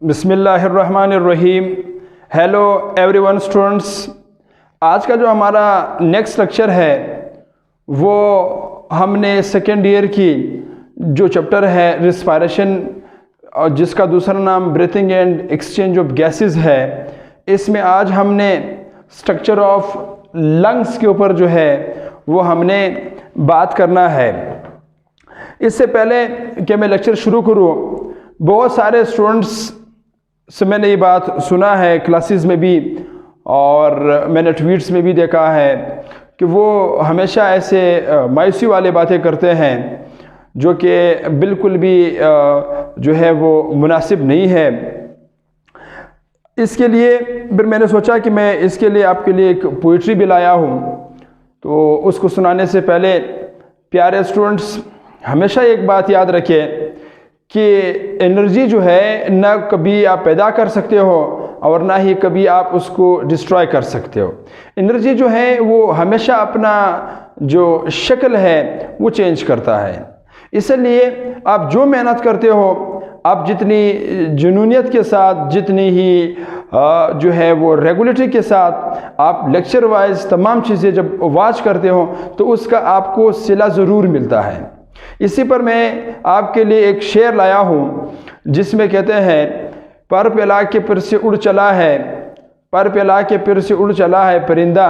बिस्मिल्लाहिर्रहमानिर्रहीम। Hello everyone students, आज का जो हमारा नेक्स्ट लेक्चर है वो हमने सेकेंड ईयर की जो चैप्टर है रिस्पायरेशन और जिसका दूसरा नाम breathing and exchange of gases है, इसमें आज हमने स्ट्रक्चर ऑफ लंग्स के ऊपर जो है वो हमने बात करना है। इससे पहले कि मैं लेक्चर शुरू करूँ, बहुत सारे स्टूडेंट्स से मैंने ये बात सुना है क्लासेस में भी और मैंने ट्वीट्स में भी देखा है कि वो हमेशा ऐसे मायूसी वाले बातें करते हैं जो कि बिल्कुल भी जो है वो मुनासिब नहीं है। इसके लिए फिर मैंने सोचा कि मैं इसके लिए आपके लिए एक पोइट्री भी लाया हूँ, तो उसको सुनाने से पहले प्यारे स्टूडेंट्स हमेशा एक बात याद रखें कि एनर्जी जो है ना कभी आप पैदा कर सकते हो और ना ही कभी आप उसको डिस्ट्रॉय कर सकते हो। एनर्जी जो है वो हमेशा अपना जो शक्ल है वो चेंज करता है। इसलिए आप जो मेहनत करते हो, आप जितनी जुनूनियत के साथ, जितनी ही जो है वो रेगुलेटरी के साथ आप लेक्चर वाइज तमाम चीज़ें जब वॉच करते हो तो उसका आपको सिला ज़रूर मिलता है। इसी पर मैं आपके लिए एक शेर लाया हूँ जिसमें कहते हैं, पर पिला के पिर से उड़ चला है, पर पिला के पिर से उड़ चला है परिंदा,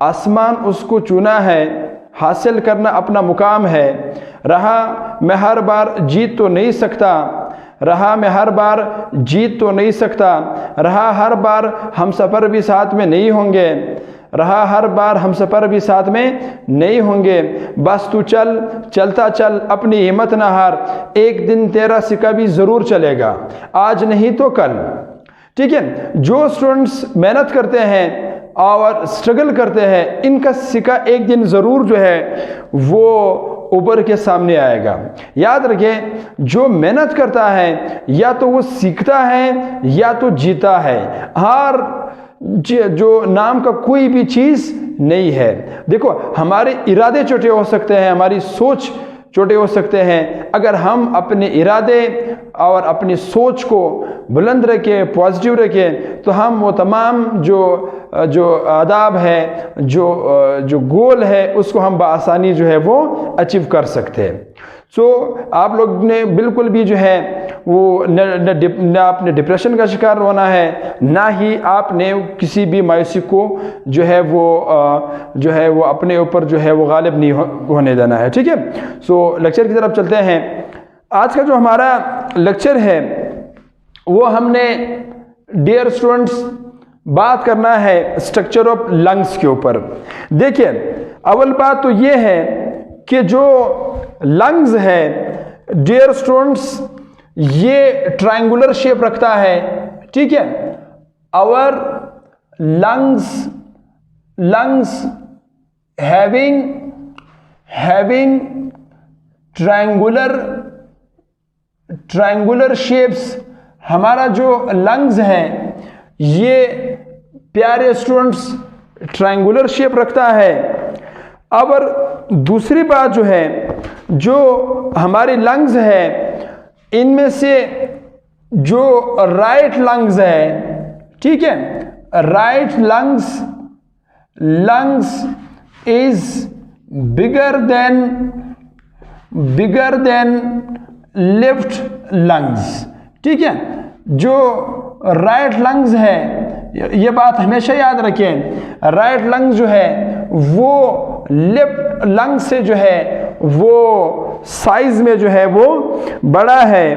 आसमान उसको चुना है, हासिल करना अपना मुकाम है। रहा मैं हर बार जीत तो नहीं सकता, रहा मैं हर बार जीत तो नहीं सकता, रहा हर बार हम सफ़र भी साथ में नहीं होंगे, रहा हर बार हम सफ़र भी साथ में नहीं होंगे। बस तू चल, चलता चल, अपनी हिम्मत ना हार, एक दिन तेरा सिक्का भी ज़रूर चलेगा, आज नहीं तो कल। ठीक है, जो स्टूडेंट्स मेहनत करते हैं और स्ट्रगल करते हैं, इनका सिक्का एक दिन ज़रूर जो है वो उभर के सामने आएगा। याद रखें, जो मेहनत करता है या तो वो सीखता है या तो जीता है। हर जो नाम का कोई भी चीज़ नहीं है। देखो, हमारे इरादे छोटे हो सकते हैं, हमारी सोच छोटे हो सकते हैं। अगर हम अपने इरादे और अपनी सोच को बुलंद रखें, पॉजिटिव रखें, तो हम वो तमाम जो आदाब है, जो गोल है, उसको हम बआसानी जो है वो अचीव कर सकते हैं। आप लोग ने बिल्कुल भी जो है वो न आपने डिप्रेशन का शिकार होना है, ना ही आपने किसी भी मायूसी को जो है वो अपने ऊपर जो है वो गालिब नहीं होने देना है। ठीक है, लेक्चर की तरफ चलते हैं। आज का जो हमारा लेक्चर है वो हमने डियर स्टूडेंट्स बात करना है स्ट्रक्चर ऑफ लंग्स के ऊपर। देखिए, अव्वल बात तो ये है कि जो लंग्स है डियर स्टूडेंट्स, ये ट्रायंगुलर शेप रखता है। ठीक है, our lungs having triangular shapes. हमारा जो लंग्स है ये प्यारे स्टूडेंट्स ट्रायंगुलर शेप रखता है। अब दूसरी बात जो है, जो हमारी लंग्स है इनमें से जो राइट लंग्स है, ठीक है, right lungs is bigger than left lungs. ठीक है, जो राइट लंग्स है, ये बात हमेशा याद रखें, राइट लंग्स जो है वो लेफ्ट लंग से जो है वो साइज में जो है वो बड़ा है।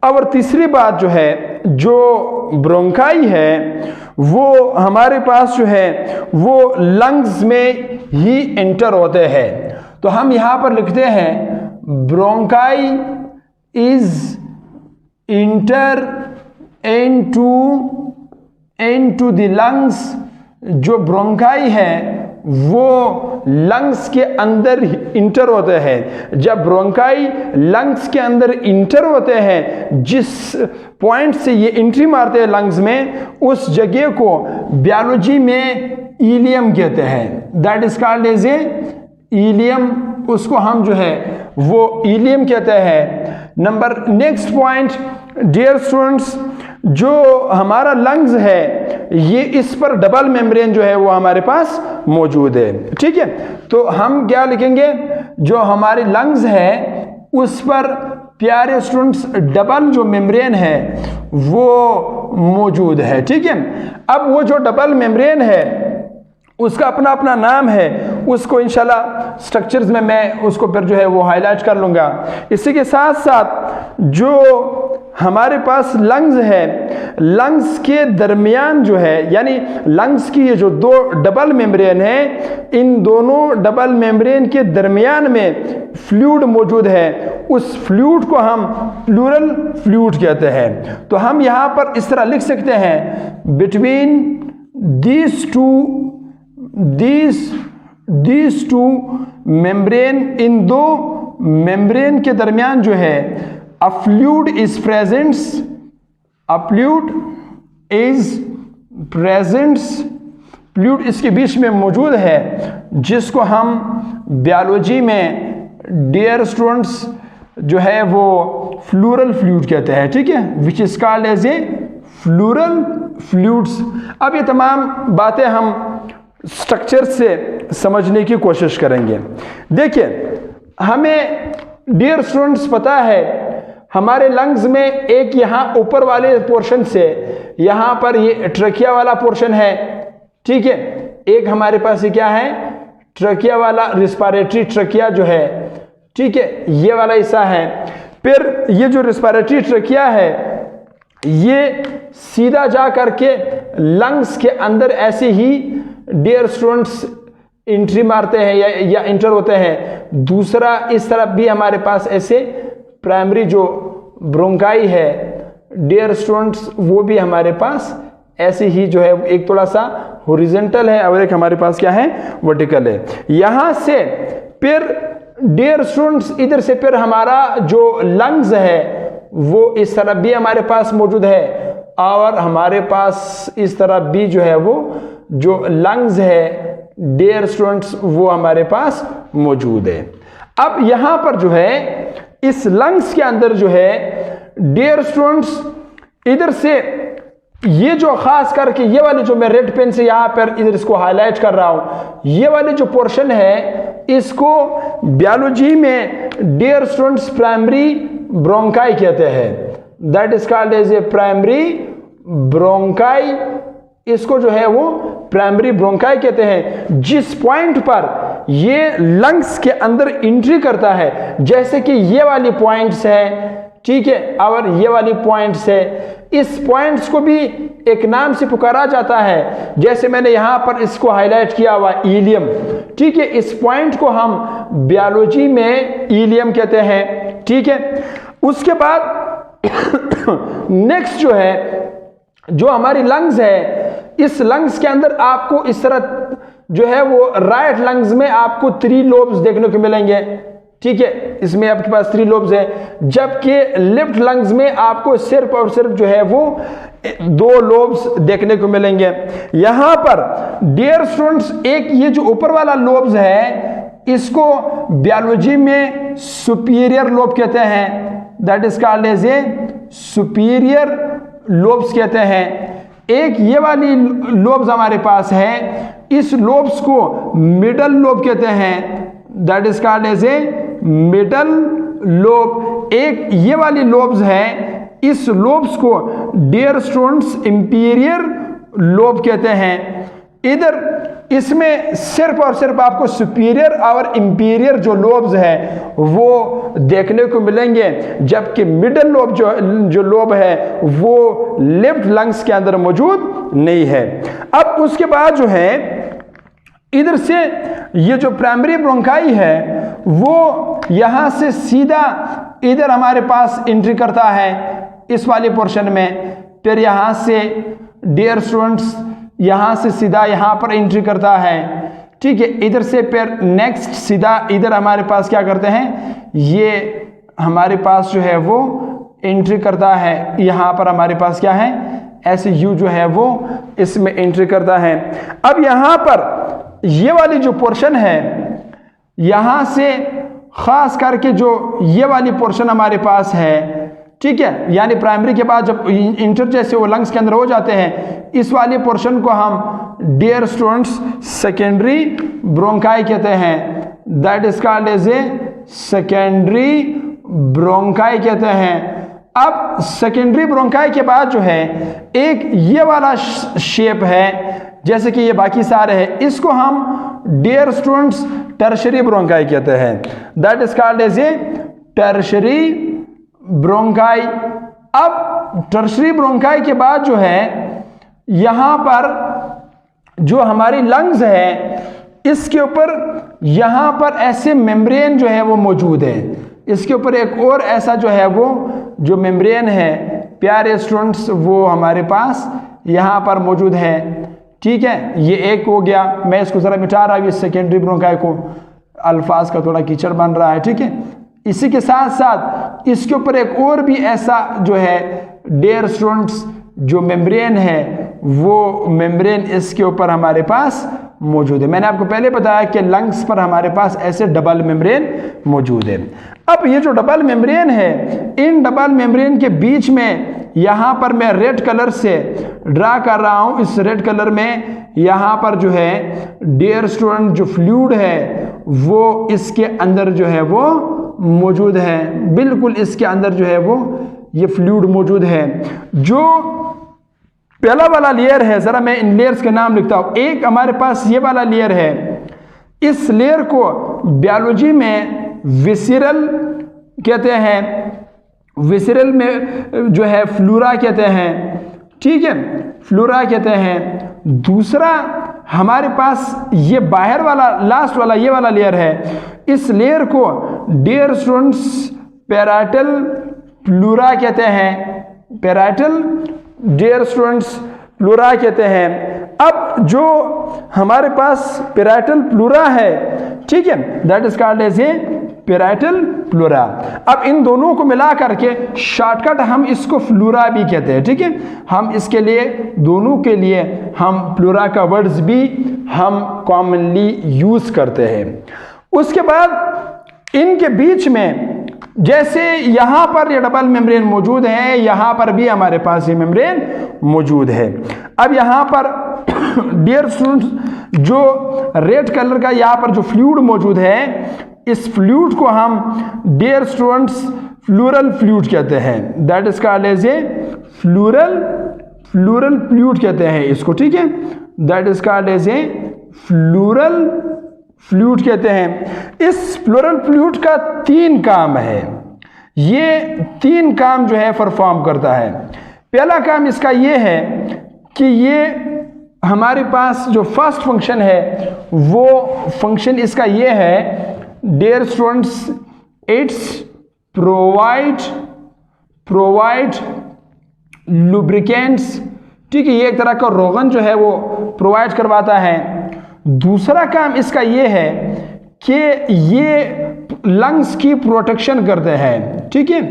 और तीसरी बात जो है, जो ब्रोंकाई है वो हमारे पास जो है वो लंग्स में ही एंटर होते हैं। तो हम यहाँ पर लिखते हैं bronchi is inter into the lungs. जो ब्रोंकाई है वो लंग्स के अंदर इंटर होते हैं। जब ब्रोंकाई लंग्स के अंदर इंटर होते हैं, जिस पॉइंट से ये एंट्री मारते हैं लंग्स में, उस जगह को बायोलॉजी में इलियम कहते हैं। That is called as a ileum. उसको हम जो है वो इलियम कहते हैं। Number next point dear students, जो हमारा लंग्स है ये इस पर डबल मेम्ब्रेन जो है वो हमारे पास मौजूद है। ठीक है, तो हम क्या लिखेंगे, जो हमारी लंग्स है उस पर प्यारे स्टूडेंट्स डबल जो मेम्ब्रेन है वो मौजूद है। ठीक है, अब वो जो डबल मेम्ब्रेन है उसका अपना अपना नाम है, उसको इंशाल्लाह स्ट्रक्चर्स में मैं उसको फिर जो है वो हाईलाइट कर लूँगा। इसी के साथ साथ जो हमारे पास लंग्स है, लंग्स के दरमियान जो है, यानी लंग्स की ये जो दो डबल मेम्ब्रेन है, इन दोनों डबल मेम्ब्रेन के दरमियान में फ्लूइड मौजूद है, उस फ्लूइड को हम प्लूरल फ्लूइड कहते हैं। तो हम यहाँ पर इस तरह लिख सकते हैं, बिटवीन these two membrane, इन दो मेम्ब्रेन के दरमियान जो है a fluid is present, fluid इसके बीच में मौजूद है, जिसको हम बायोलॉजी में डियर स्टूडेंट्स जो है वो फ्लूरल फ्लूइड कहते हैं। ठीक है, which is called as a pleural fluids. अब ये तमाम बातें हम स्ट्रक्चर से समझने की कोशिश करेंगे। देखिए, हमें डियर स्टूडेंट्स पता है हमारे लंग्स में एक यहाँ ऊपर वाले पोर्शन से यहाँ पर ये ट्रकिया वाला पोर्शन है। ठीक है, एक हमारे पास ये क्या है, ट्रकिया वाला, रिस्पायरेटरी ट्रकिया जो है, ठीक है, ये वाला हिस्सा है। फिर ये जो रिस्पायरेटरी ट्रकिया है ये सीधा जा करके लंग्स के अंदर ऐसे ही डियर स्टूडेंट्स एंट्री मारते हैं या इंटर होते हैं। दूसरा इस तरफ भी हमारे पास ऐसे प्राइमरी जो ब्रोंकाई है डियर स्टूडेंट्स, वो भी हमारे पास ऐसे ही जो है एक थोड़ा सा हॉरिजॉन्टल है और एक हमारे पास क्या है, वर्टिकल है। यहां से फिर डियर स्टूडेंट्स इधर से फिर हमारा जो लंग्स है वो इस तरफ भी हमारे पास मौजूद है और हमारे पास इस तरफ भी जो है वो जो लंग्स है डियर स्टूडेंट्स वो हमारे पास मौजूद है। अब यहां पर जो है इस लंग्स के अंदर जो है डियर स्टूडेंट्स इधर से ये जो खास करके ये वाली जो मैं रेड पेन से यहां पर इधर इसको हाईलाइट कर रहा हूं, ये वाली जो पोर्शन है इसको बायोलॉजी में डियर स्टूडेंट्स प्राइमरी ब्रोंकाई कहते हैं। That is called as a primary bronchi. इसको जो है वो प्राइमरी ब्रोंकाई कहते हैं। जिस पॉइंट पर ये लंग्स के अंदर एंट्री करता है, जैसे कि ये वाली पॉइंट्स है, ठीक है, और ये वाली पॉइंट्स है, इस पॉइंट्स को भी एक नाम से पुकारा जाता है। जैसे मैंने यहां पर इसको हाईलाइट किया हुआ इलियम, ठीक है, इस पॉइंट को हम बायोलॉजी में इलियम कहते हैं। ठीक है, उसके बाद नेक्स्ट जो है जो हमारी लंग्स है, इस लंग्स के अंदर आपको इस तरह जो है वो राइट लंग्स में आपको 3 लोब्स देखने को मिलेंगे। ठीक है, इसमें आपके पास 3 लोब्स हैं, जबकि लेफ्ट लंग्स में आपको सिर्फ और सिर्फ जो है वो 2 लोब्स देखने को मिलेंगे। यहां पर डियर स्टूडेंट्स एक ये जो ऊपर वाला लोब्स है इसको बायोलॉजी में सुपीरियर लोब कहते हैं। That is called as a superior lobes कहते हैं। एक ये वाली लोब्स हमारे पास है, इस लोब्स को मिडल लोब कहते हैं। That is called as a middle lobe. एक ये वाली लोब्स है, इस लोब्स को डियर स्टूडेंट्स इंपीरियर लोब कहते हैं। इधर इसमें सिर्फ और सिर्फ आपको सुपीरियर और इंपीरियर जो लोब्स है वो देखने को मिलेंगे, जबकि मिडल लोब जो लोब है वो लेफ्ट लंग्स के अंदर मौजूद नहीं है। अब उसके बाद जो है इधर से ये जो प्राइमरी ब्रोंकाई है वो यहां से सीधा इधर हमारे पास एंट्री करता है इस वाले पोर्शन में। फिर यहां से डियर स्टूडेंट्स यहां से सीधा यहां पर एंट्री करता है। ठीक है, इधर से फिर नेक्स्ट सीधा इधर हमारे पास क्या करते हैं, ये हमारे पास जो है वो एंट्री करता है। यहां पर हमारे पास क्या है, ऐसे यू जो है वो इसमें एंट्री करता है। अब यहां पर ये वाली जो पोर्शन है, यहां से खास करके जो ये वाली पोर्शन हमारे पास है, ठीक है, यानी प्राइमरी के बाद जब इंटर जैसे वो लंग्स के अंदर हो जाते हैं, इस वाले पोर्शन को हम डियर स्टूडेंट्स सेकेंडरी ब्रोंकाई कहते हैं। That is called as a secondary bronchi कहते हैं। अब सेकेंडरी ब्रोंकाई के बाद जो है एक ये वाला शेप है, जैसे कि ये बाकी सारे हैं, इसको हम डियर स्टूडेंट्स टर्शरी ब्रोंकाई कहते हैं। That is called as a tertiary bronchi. अब टर्शरी ब्रोंकाई के बाद जो है यहां पर जो हमारी लंग्स है, इसके ऊपर यहां पर ऐसे मेम्ब्रेन जो है वो मौजूद है। इसके ऊपर एक और ऐसा जो है वो जो मेम्ब्रेन है प्यारे स्टूडेंट्स, वो हमारे पास यहां पर मौजूद है। ठीक है, ये एक हो गया। मैं इसको जरा मिटा रहा हूं, इस सेकेंडरी ब्रोंकाई को, अल्फाज का थोड़ा कीचड़ बन रहा है। ठीक है, इसी के साथ साथ इसके ऊपर एक और भी ऐसा जो है डियर स्टूडेंट्स जो मेम्ब्रेन है, वो मेम्ब्रेन इसके ऊपर हमारे पास मौजूद है। मैंने आपको पहले बताया कि लंग्स पर हमारे पास ऐसे डबल मेम्ब्रेन मौजूद है। अब ये जो डबल मेम्ब्रेन है, इन डबल मेम्ब्रेन के बीच में यहां पर मैं रेड कलर से ड्रा कर रहा हूं। इस रेड कलर में यहां पर जो है डियर स्टूडेंट जो फ्लूइड है वो इसके अंदर जो है वो मौजूद है। बिल्कुल इसके अंदर जो है वो ये फ्लूइड मौजूद है। जो पहला वाला लेयर है, जरा मैं इन लेयर्स के नाम लिखता हूं। एक हमारे पास ये वाला लेयर है, इस लेयर को बायोलॉजी में विसिरल कहते हैं। विसिरल में जो है फ्लोरा कहते हैं। ठीक है, फ्लोरा कहते हैं। दूसरा हमारे पास ये बाहर वाला लास्ट वाला ये वाला लेयर है, इस लेयर को डियर स्टूडेंट्स पैराइटल फ्लोरा कहते हैं। पैराइटल डियर स्टूडेंट्स फ्लोरा कहते हैं। अब जो हमारे पास पैराइटल फ्लोरा है, ठीक है, that is called as a parietal pleura. अब इन दोनों को मिला करके शॉर्टकट हम इसको फ्लोरा भी कहते हैं। ठीक है, हम इसके लिए दोनों के लिए हम फ्लोरा का वर्ड्स भी हम कॉमनली यूज करते हैं। उसके बाद इनके बीच में जैसे यहां पर ये डबल मेम्ब्रेन मौजूद है, यहां पर भी हमारे पास ये मेम्ब्रेन मौजूद है। अब यहां पर डियर स्टूडेंट्स जो रेड कलर का यहां पर जो फ्लूइड मौजूद है, इस फ्लूइड को हम डियर स्टूडेंट्स फ्लोरल फ्लूइड कहते हैं। That is called as a pleural fluid कहते हैं इसको। ठीक है, that is called as a pleural fluid कहते हैं। इस फ्लोरल फ्लूइड का 3 काम है। ये 3 काम जो है परफॉर्म करता है। पहला काम इसका ये है कि ये हमारे पास जो फर्स्ट फंक्शन है, वो फंक्शन इसका ये है dear students, it's provide lubricants. ठीक है, ये एक तरह का रोगन जो है वो प्रोवाइड करवाता है। दूसरा काम इसका ये है कि ये लंग्स की प्रोटेक्शन करते हैं। ठीक है,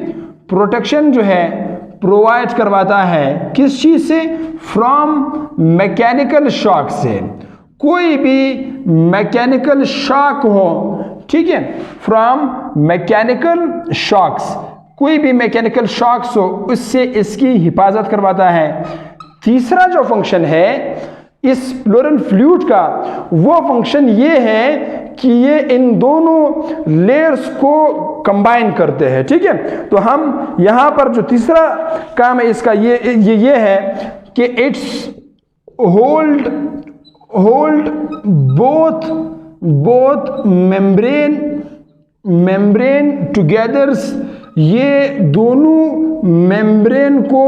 प्रोटेक्शन जो है प्रोवाइड करवाता है किस चीज से? फ्रॉम मैकेनिकल शॉक से। कोई भी मैकेनिकल शॉक हो, ठीक है, फ्रॉम मैकेनिकल शॉक्स, कोई भी मैकेनिकल शॉक्स हो, उससे इसकी हिफाजत करवाता है। तीसरा जो फंक्शन है इस फ्लोरल फ्लूइड का, वो फंक्शन ये है कि ये इन दोनों लेयर्स को कंबाइन करते हैं। ठीक है, तो हम यहां पर जो तीसरा काम है इसका ये है कि it's hold both membrane togethers. ये दोनों मेम्ब्रेन को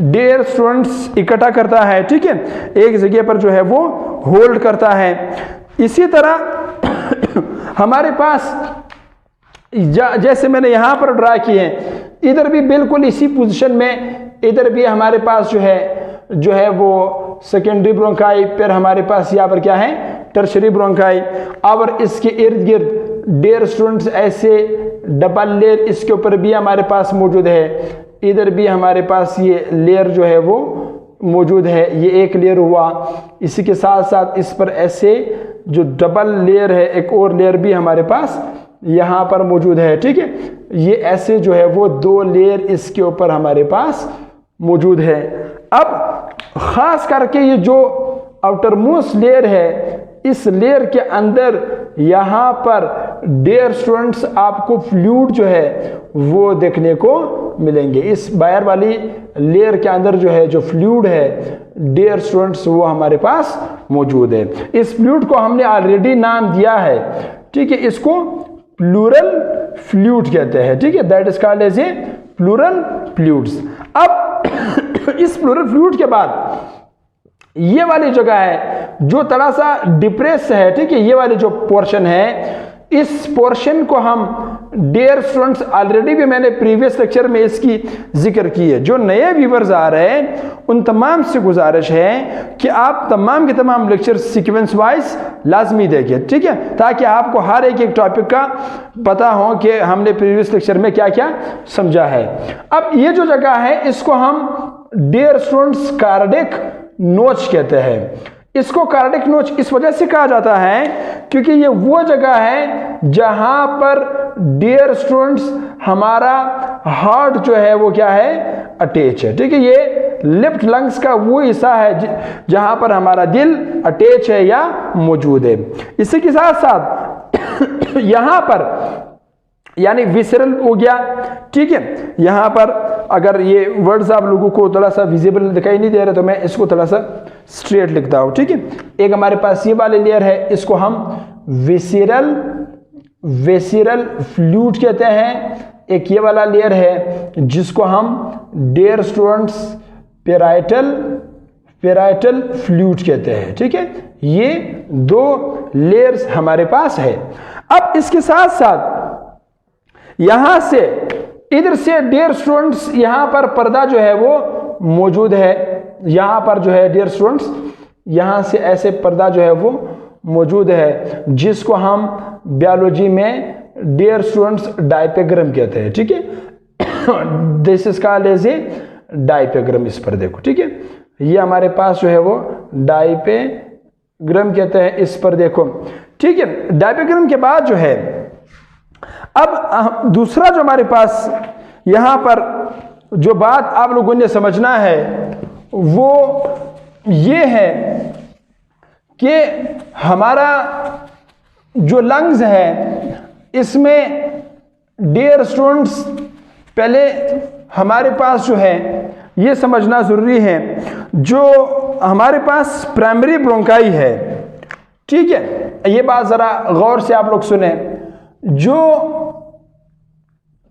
डियर स्टूडेंट्स इकट्ठा करता है। ठीक है, एक जगह पर जो है वो होल्ड करता है। इसी तरह हमारे पास जैसे मैंने यहां पर ड्रा किए हैं, इधर भी बिल्कुल इसी पोजीशन में, इधर भी हमारे पास जो है वो सेकेंडरी ब्रोंकाई, फिर हमारे पास यहाँ पर क्या है टर्शरी ब्रोंकाई, और इसके इर्द गिर्द डियर स्टूडेंट्स ऐसे डबल लेयर इसके ऊपर भी हमारे पास मौजूद है। इधर भी हमारे पास ये लेयर जो है वो मौजूद है। ये एक लेयर हुआ, इसी के साथ साथ इस पर ऐसे जो डबल लेयर है, एक और लेयर भी हमारे पास यहाँ पर मौजूद है। ठीक है, ये ऐसे जो है वो 2 लेयर इसके ऊपर हमारे पास मौजूद है। अब खास करके ये जो आउटर मोस्ट लेयर है, इस लेयर के अंदर यहाँ पर डियर स्टूडेंट्स आपको फ्लूइड जो है वो देखने को मिलेंगे। इस बाहर वाली लेयर के अंदर जो है जो फ्लूइड है डियर स्टूडेंट्स वो हमारे पास मौजूद है। इस फ्लूइड को हमने ऑलरेडी नाम दिया है। ठीक है, इसको प्लूरल फ्लूइड कहते हैं। ठीक है, that is called as a pleural fluids. अब इस प्लूरल फ्लूइड के बाद ये वाली जगह है जो थोड़ा सा डिप्रेस है। ठीक है, ये वाली जो पोर्शन है, इस पोर्शन को हम डियर स्टूडेंट्स ऑलरेडी भी मैंने प्रीवियस लेक्चर में इसकी जिक्र की है। जो नए व्यूवर्स आ रहे हैं उन तमाम से गुजारिश है कि आप तमाम के तमाम लेक्चर सीक्वेंस वाइज लाजमी देखें। ठीक है, ताकि आपको हर एक टॉपिक का पता हो कि हमने प्रीवियस लेक्चर में क्या क्या समझा है। अब ये जो जगह है इसको हम डियर स्टूडेंट्स कार्डिक नोच कहते हैं। इसको कार्डिक नोच इस वजह से कहा जाता है क्योंकि ये वो जगह है जहां पर डियर स्टूडेंट्स हमारा हार्ट जो है वो क्या है, अटैच है। ठीक है, ये लेफ्ट लंग्स का वो हिस्सा है जहां पर हमारा दिल अटैच है या मौजूद है। इसी के साथ साथ यहां पर यानी विसरल हो गया। ठीक है, यहां पर अगर ये वर्ड्स आप लोगों को थोड़ा सा विजिबल दिखाई नहीं दे रहे तो मैं इसको थोड़ा सा स्ट्रेट लिखता हूं। ठीक है, एक हमारे पास ये वाली लेयर है, इसको हम विसरल फ्लूइड कहते हैं। एक ये वाला लेयर है जिसको हम डियर स्टूडेंट्स पेराइटल फ्लूइड कहते हैं। ठीक है, ये 2 लेयर्स हमारे पास है। अब इसके साथ साथ यहां से इधर से डियर स्टूडेंट्स यहां पर पर्दा जो है वो मौजूद है। यहां पर जो है डियर स्टूडेंट्स यहां से ऐसे पर्दा जो है वो मौजूद है जिसको हम बायोलॉजी में डियर स्टूडेंट्स डायपेग्राम कहते हैं। ठीक है, this is called as a डायपेग्राम। इस पर देखो। ठीक है, ये हमारे पास जो है वो डायपेग्राम कहते हैं। इस पर देखो। ठीक है, डायपेग्राम के बाद जो है अब दूसरा जो हमारे पास यहां पर जो बात आप लोगों ने समझना है वो ये है कि हमारा जो लंग्स है इसमें डियर स्टूडेंट्स पहले हमारे पास जो है ये समझना जरूरी है, जो हमारे पास प्राइमरी ब्रोंकाई है। ठीक है, ये बात जरा गौर से आप लोग सुने। जो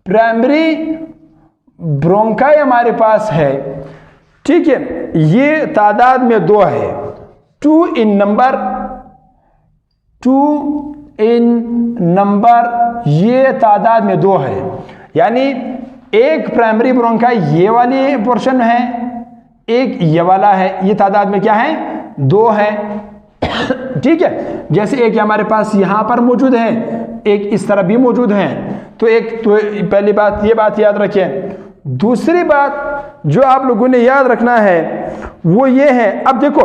प्राइमरी ब्रोंकाई हमारे पास है, ठीक है, ये तादाद में 2 है, 2 इन नंबर, ये तादाद में 2 है। यानी एक प्राइमरी ब्रोंकाई ये वाली पोर्शन है, एक ये वाला है। ये तादाद में क्या है, 2 है। ठीक है, जैसे एक हमारे पास यहां पर मौजूद है, एक इस तरह भी मौजूद है। तो पहली बात ये बात याद रखें। दूसरी बात जो आप लोगों ने याद रखना है वो ये है, अब देखो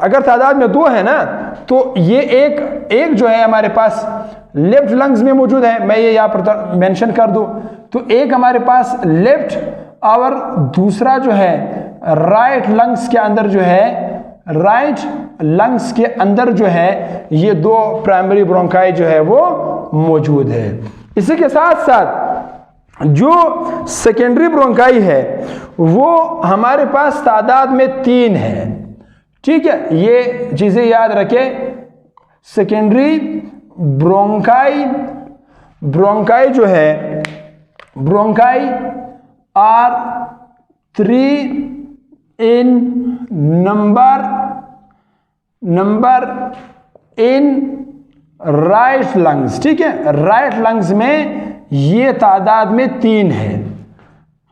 अगर तादाद में 2 है ना, तो ये एक जो है हमारे पास लेफ्ट लंग्स में मौजूद है। मैं ये यहाँ पर मेंशन कर दूं तो एक हमारे पास लेफ्ट और दूसरा जो है राइट लंग्स के अंदर जो है, राइट लंग्स के अंदर जो है ये 2 प्राइमरी ब्रोंकाई जो है वो मौजूद है। इसी के साथ साथ जो सेकेंडरी ब्रोंकाई है वो हमारे पास तादाद में 3 है। ठीक है, ये चीजें याद रखें। सेकेंडरी ब्रोंकाई जो है, bronchi are 3 in number in right lungs. ठीक है, राइट लंग्स में ये तादाद में 3 है,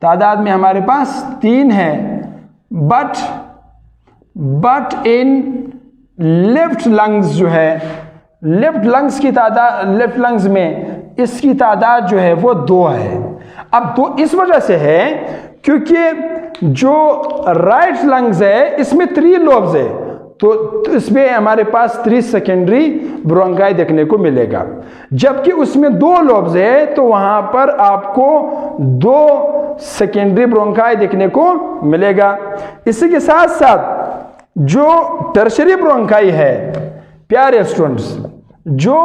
तादाद में हमारे पास 3 है। बट इन लेफ्ट लंग्स जो है, लेफ्ट लंग्स की तादाद, लेफ्ट लंग्स में इसकी तादाद जो है वो 2 है। अब 2 इस वजह से है क्योंकि जो राइट लंग्स है इसमें 3 लोब्स है, तो इसमें हमारे पास 3 सेकेंडरी ब्रोंकाई देखने को मिलेगा। जबकि उसमें 2 लोब्स है तो वहां पर आपको 2 सेकेंडरी ब्रोंकाई देखने को मिलेगा। इसी के साथ साथ जो टर्शरी ब्रोंकाई है प्यारे स्टूडेंट्स, जो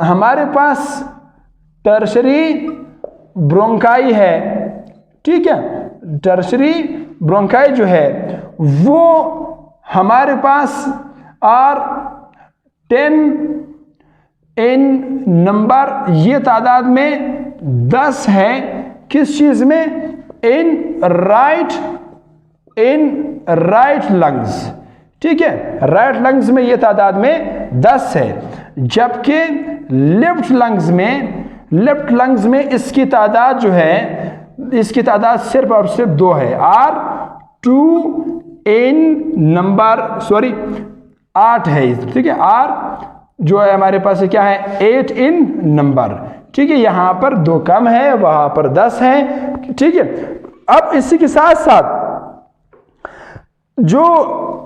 हमारे पास टर्शरी ब्रोंकाई है, ठीक है, टर्शरी ब्रोंकाई जो है वो हमारे पास आर 10 इन नंबर, ये तादाद में 10 है। किस चीज में? इन राइट लंग्स, ठीक है, राइट लंग्स में ये तादाद में 10 है। जबकि लेफ्ट लंग्स में इसकी तादाद जो है, इसकी तादाद सिर्फ और सिर्फ 2 है। आर 2 इन नंबर, सॉरी 8 है, ठीक है, आर जो है हमारे पास क्या है 8 इन नंबर, ठीक है, यहां पर 2 कम है, वहां पर 10 है, ठीक है। अब इसी के साथ साथ जो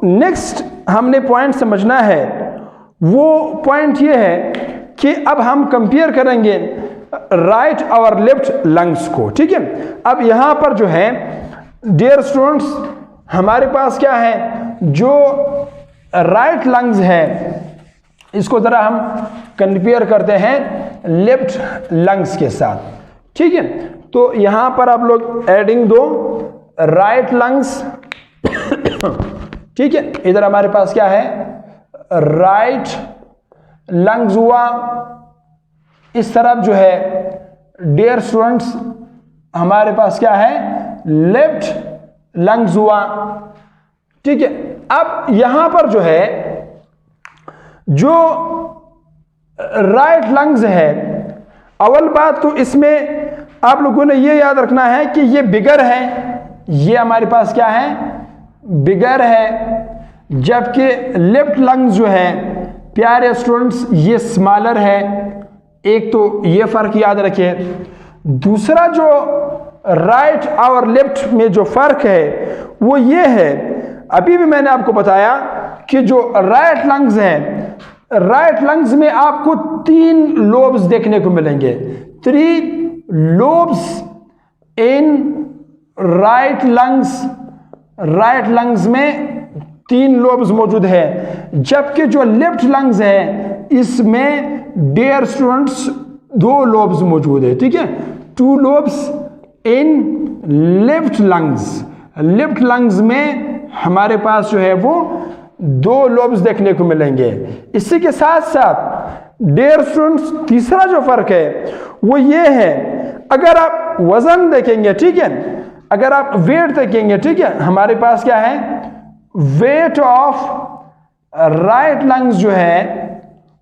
नेक्स्ट हमने पॉइंट समझना है वो पॉइंट ये है कि अब हम कंपेयर करेंगे राइट और लेफ्ट लंग्स को, ठीक है। अब यहां पर जो है डियर स्टूडेंट्स हमारे पास क्या है, जो राइट लंग्स है इसको जरा हम कंपेयर करते हैं लेफ्ट लंग्स के साथ, ठीक है। तो यहां पर आप लोग एडिंग दो राइट लंग्स, ठीक है, इधर हमारे पास क्या है राइट लंग्स हुआ, इस तरफ जो है डियर स्टूडेंट्स हमारे पास क्या है लेफ्ट लंग्स हुआ, ठीक है। अब यहां पर जो है जो राइट लंग्स है, अव्वल बात तो इसमें आप लोगों ने ये याद रखना है कि ये बिगर है, ये हमारे पास क्या है बिगर है, जबकि लेफ्ट लंग्स जो है प्यारे स्टूडेंट्स ये स्मॉलर है। एक तो ये फर्क याद रखिए। दूसरा जो राइट और लेफ्ट में जो फर्क है वो ये है, अभी भी मैंने आपको बताया कि जो राइट लंग्स है, राइट लंग्स में आपको 3 लोब्स देखने को मिलेंगे, 3 लोब्स इन राइट लंग्स, राइट लंग्स में 3 लोब्स मौजूद है। जबकि जो लेफ्ट लंग्स है इसमें डियर स्टूडेंट्स 2 लोब्स मौजूद है, ठीक है, 2 lobes in left lungs. Left lungs में हमारे पास जो है वो 2 लोब्स देखने को मिलेंगे। इसी के साथ साथ डियर स्टूडेंट्स तीसरा जो फर्क है वो ये है, अगर आप वजन देखेंगे, ठीक है, अगर आप वेट देखेंगे, ठीक है, हमारे पास क्या है वेट ऑफ राइट लंग्स जो है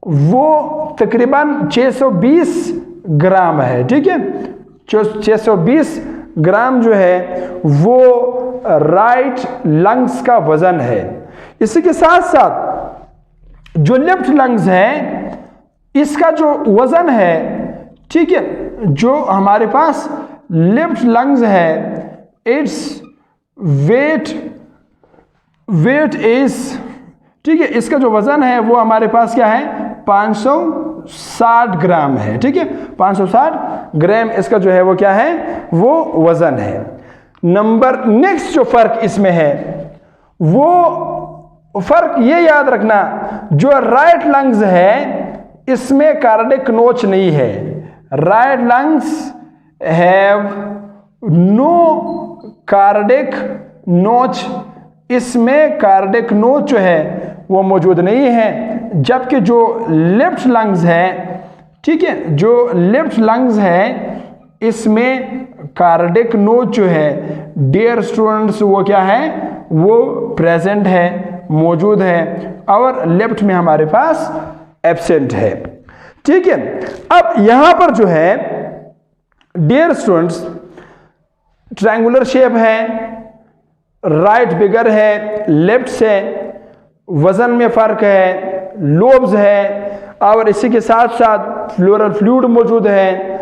वो तकरीबन 620 ग्राम है, ठीक है, 620 ग्राम जो है वो राइट लंग्स का वजन है। इसी के साथ साथ जो लेफ्ट लंग्स है इसका जो वजन है, ठीक है, जो हमारे पास लेफ्ट लंग्स है इट्स वेट इज, ठीक है, इसका जो वजन है वो हमारे पास क्या है 560 ग्राम है, ठीक है, 560 ग्राम इसका जो है वो क्या है वो वजन है। नंबर नेक्स्ट जो फर्क इसमें है वो फर्क ये याद रखना, जो राइट लंग्स है इसमें कार्डिक नोच नहीं है, right lungs have no cardiac notch, इसमें कार्डिक नोच जो है वो मौजूद नहीं है। जबकि जो लेफ्ट लंग्स है, ठीक है, जो लेफ्ट लंग्स है इसमें कार्डिक नोच जो है डियर स्टूडेंट्स वो क्या है वो प्रेजेंट है, मौजूद है, और लेफ्ट में हमारे पास एब्सेंट है, ठीक है। अब यहां पर जो है डियर स्टूडेंट्स ट्रायंगुलर शेप है, राइट बिगर है, लेफ्ट से वजन में फर्क है, लोब्स है, और इसी के साथ साथ फ्लोरल फ्लूइड मौजूद है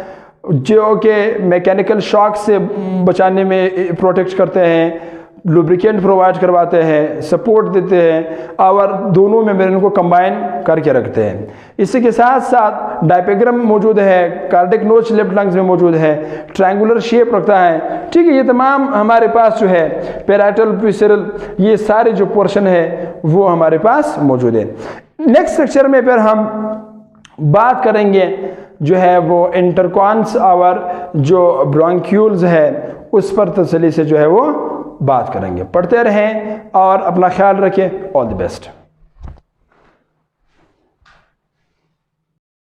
जो कि मैकेनिकल शॉक से बचाने में प्रोटेक्ट करते हैं, लुब्रिकेंट प्रोवाइड करवाते हैं, सपोर्ट देते हैं और दोनों मेम्ब्रेन को कंबाइन करके रखते हैं। इसी के साथ साथ डायफ्राम मौजूद है, कार्डियक नोच लेफ्ट लंग्स में मौजूद है, ट्रायंगुलर शेप रखता है। ठीक है, ये तमाम हमारे पास जो है पैराइटल विसरल ये सारे जो पोर्शन है वो हमारे पास मौजूद है। नेक्स्ट लेक्चर में फिर हम बात करेंगे जो है वो इंटरकॉन्स और जो ब्रोंक्यूल्स है उस पर तसल्ली से जो है वो बात करेंगे। पढ़ते रहें और अपना ख्याल रखें। All the best.